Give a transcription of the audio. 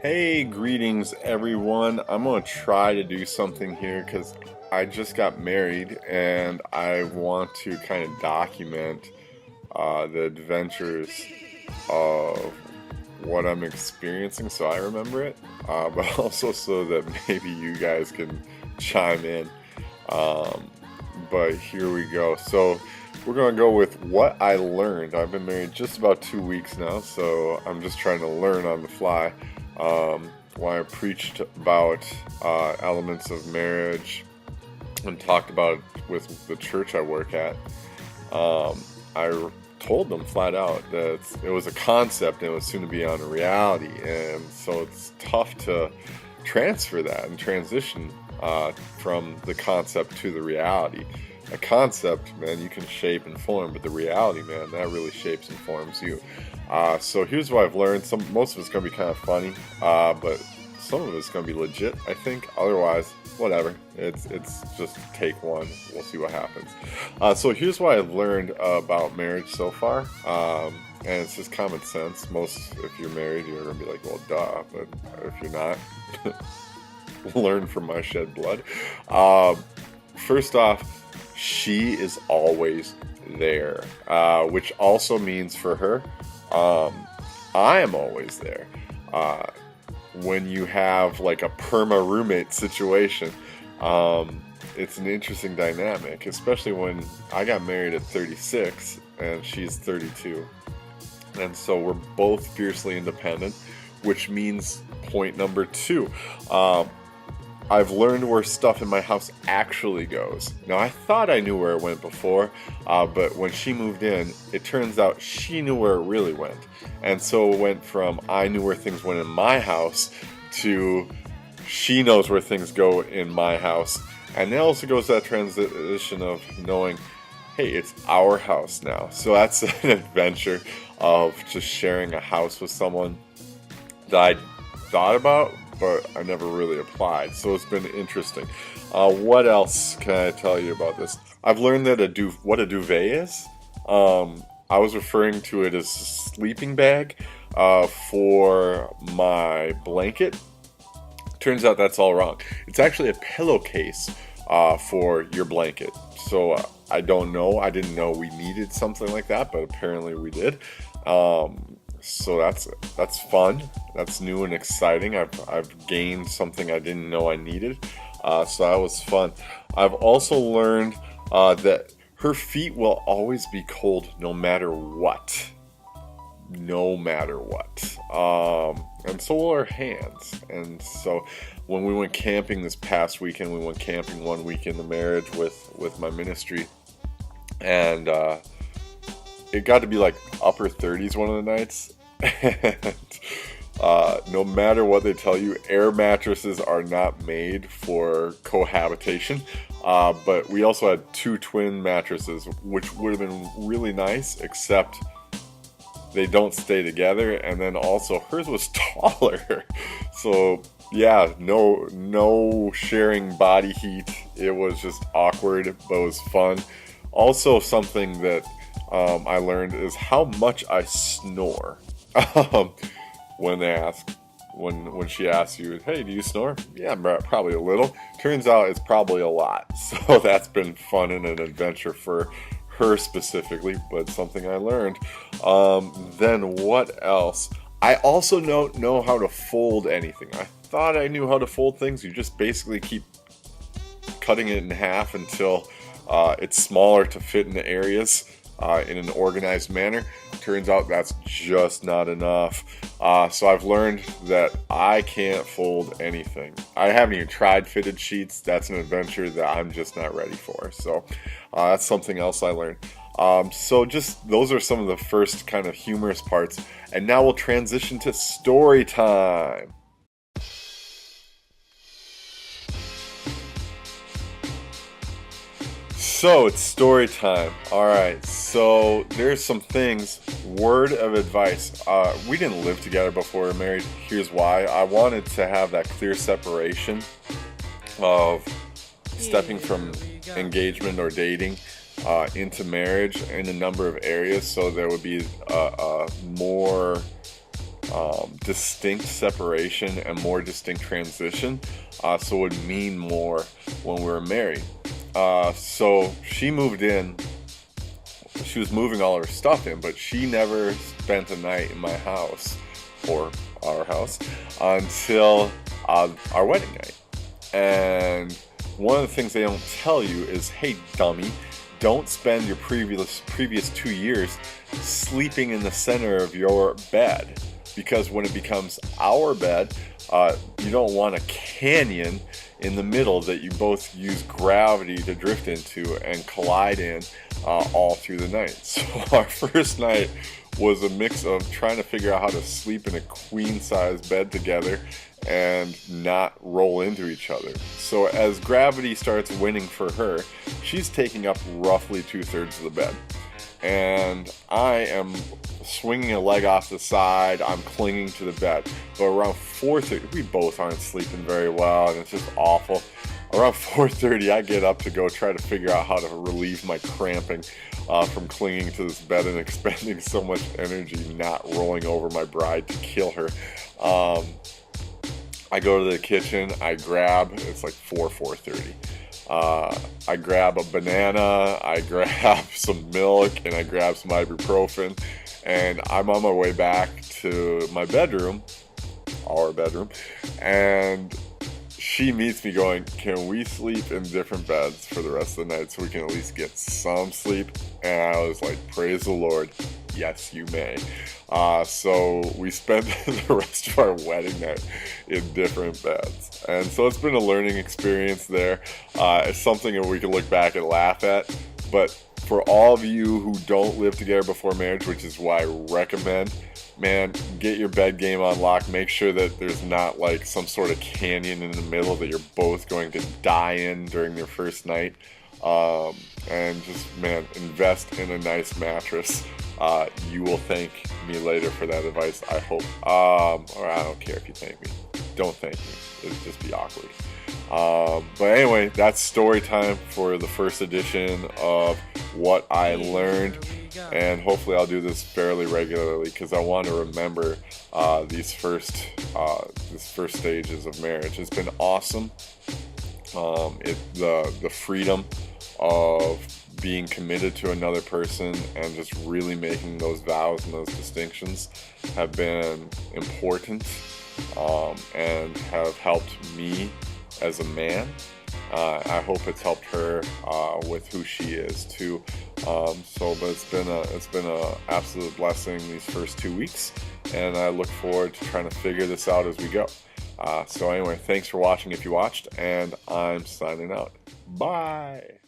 Hey, greetings everyone. I'm going to try to do something here because I just got married and I want to kind of document the adventures of what I'm experiencing so I remember it, but also so that maybe you guys can chime in. Um, but here we go. So we're going to go with what I learned. I've been married just about 2 weeks now, so I'm just trying to learn on the fly. When I preached about elements of marriage and talked about it with the church I work at, I told them flat out that it was a concept and it was soon to be on a reality, and so it's tough to transfer that and transition from the concept to the reality. A concept, man, you can shape and form, but the reality, man, that really shapes and forms you. So here's what I've learned. Most of it's going to be kind of funny, but some of it's going to be legit, I think. Otherwise, whatever. It's just take one. We'll see what happens. So here's what I've learned about marriage so far. And it's just common sense. If you're married, you're going to be like, well, duh. But if you're not, learn from my shed blood. First off, she is always there, which also means for her, I am always there. When you have like a perma roommate situation, it's an interesting dynamic, especially when I got married at 36 and she's 32. And so we're both fiercely independent, which means point number two. I've learned where stuff in my house actually goes. Now, I thought I knew where it went before, but when she moved in, it turns out she knew where it really went. And so it went from I knew where things went in my house to she knows where things go in my house. And then also goes that transition of knowing, hey, it's our house now. So that's an adventure of just sharing a house with someone that I thought about, but I never really applied. So it's been interesting. What else can I tell you about this? I've learned that what a duvet is. I was referring to it as a sleeping bag for my blanket. Turns out that's all wrong. It's actually a pillowcase for your blanket. So I don't know. I didn't know we needed something like that, but apparently we did. So that's fun. That's new and exciting. I've gained something I didn't know I needed. So that was fun. I've also learned that her feet will always be cold no matter what. No matter what. And so will her hands. And so when we went camping this past weekend, we went camping 1 week in the marriage with my ministry. And it got to be like upper 30s one of the nights. And no matter what they tell you, air mattresses are not made for cohabitation. But we also had 2 twin mattresses, which would have been really nice, except they don't stay together. And then also hers was taller. So yeah, no sharing body heat. It was just awkward, but it was fun. Also, something that I learned is how much I snore. When she asks you, hey, do you snore? Yeah, probably a little. Turns out it's probably a lot. So that's been fun and an adventure for her specifically, but something I learned. Then what else? I also don't know how to fold anything. I thought I knew how to fold things. You just basically keep cutting it in half until it's smaller to fit in the areas in an organized manner. Turns out that's just not enough. So I've learned that I can't fold anything. I haven't even tried fitted sheets. That's an adventure that I'm just not ready for. So that's something else I learned. So just those are some of the first kind of humorous parts. And now we'll transition to story time. So it's story time. Alright, so there's some things, word of advice. We didn't live together before we were married. Here's why. I wanted to have that clear separation of stepping from engagement or dating into marriage in a number of areas, so there would be a more distinct separation and more distinct transition, so it would mean more when we were married. So she moved in. She was moving all her stuff in, but she never spent a night in my house or our house until our wedding night. And one of the things they don't tell you is, hey, dummy, don't spend your previous 2 years sleeping in the center of your bed, because when it becomes our bed, you don't want a canyon in the middle that you both use gravity to drift into and collide in all through the night. So our first night was a mix of trying to figure out how to sleep in a queen-size bed together and not roll into each other. So as gravity starts winning for her, she's taking up roughly 2/3 of the bed. And I am swinging a leg off the side, I'm clinging to the bed. But around 4:30, we both aren't sleeping very well, and it's just awful. Around 4:30, I get up to go try to figure out how to relieve my cramping from clinging to this bed and expending so much energy not rolling over my bride to kill her. I go to the kitchen, I grab, it's like 4:30. I grab a banana, I grab some milk, and I grab some ibuprofen, and I'm on my way back to my bedroom, our bedroom, and she meets me going, can we sleep in different beds for the rest of the night so we can at least get some sleep? And I was like, praise the Lord, yes you may. So we spent the rest of our wedding night in different beds. And so it's been a learning experience there. It's something that we can look back and laugh at. But for all of you who don't live together before marriage, which is why I recommend, man, get your bed game on lock. Make sure that there's not like some sort of canyon in the middle that you're both going to die in during your first night. And just, man, invest in a nice mattress. You will thank me later for that advice, I hope. Or I don't care if you thank me. Don't thank me. It'd just be awkward. But anyway, that's story time for the first edition of what I learned. And hopefully I'll do this fairly regularly because I want to remember these first stages of marriage. It's been awesome. The freedom of being committed to another person and just really making those vows and those distinctions have been important and have helped me as a man. I hope it's helped her with who she is too. But it's been a absolute blessing these first 2 weeks, and I look forward to trying to figure this out as we go. So anyway, thanks for watching if you watched, and I'm signing out. Bye.